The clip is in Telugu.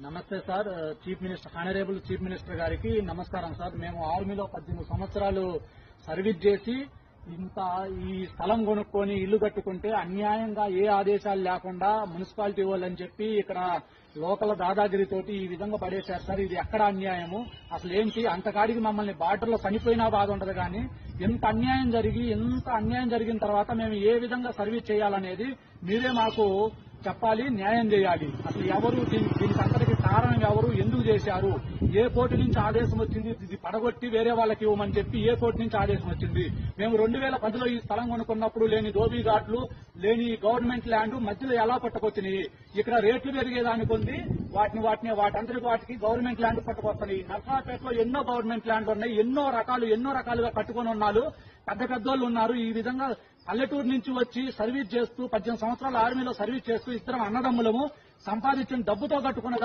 నమస్తే సార్. హానరేబుల్ చీఫ్ మినిస్టర్ గారికి నమస్కారం సార్. మేము ఆర్మీలో 18 సంవత్సరాలు సర్వీస్ చేసి ఈ స్థలం కొనుక్కొని ఇల్లు కట్టుకుంటే అన్యాయంగా ఏ ఆదేశాలు లేకుండా మున్సిపాలిటీ వాళ్ళని చెప్పి ఇక్కడ లోకల్ దాదాగిరితోటి ఈ విధంగా పడేశారు సార్. ఇది ఎక్కడ అన్యాయము? అసలు ఏంటి అంతకాడికి మమ్మల్ని బార్డర్లో చనిపోయినా బాధ ఉండదు కానీ ఎంత అన్యాయం జరిగిన తర్వాత మేము ఏ విధంగా సర్వీస్ చేయాలనేది మీరే మాకు చెప్పాలి, న్యాయం చేయాలి. అసలు ఎవరు దీనికి అంతటికి కారణం ఎవరు, ఎందుకు చేశారు, ఏ కోర్టు నుంచి ఆదేశం వచ్చింది, ఇది పడగొట్టి వేరే వాళ్ళకి ఇవ్వమని చెప్పి ఏ కోర్టు నుంచి ఆదేశం వచ్చింది? మేము 2010లో ఈ స్థలం కొనుక్కున్నప్పుడు లేని దోబీ ఘాట్లు, లేని గవర్నమెంట్ ల్యాండ్ మధ్యలో ఎలా పట్టుకొచ్చినాయి? ఇక్కడ రేట్లు పెరిగేదానికి ఉంది, వాటంతటికి గవర్నమెంట్ ల్యాండ్ పట్టుకొస్తున్నాయి. నర్సాపేటలో ఎన్నో గవర్నమెంట్ ల్యాండ్లు ఉన్నాయి, ఎన్నో రకాలుగా కట్టుకొని ఉన్నారు, పెద్దోళ్ళు ఉన్నారు. ఈ విధంగా పల్లెటూరు నుంచి వచ్చి సర్వీస్ చేస్తూ 18 సంవత్సరాల ఆర్మీలో సర్వీస్ చేస్తూ ఇద్దరం అన్నదమ్ములము సంపాదించిన డబ్బుతో కట్టుకున్న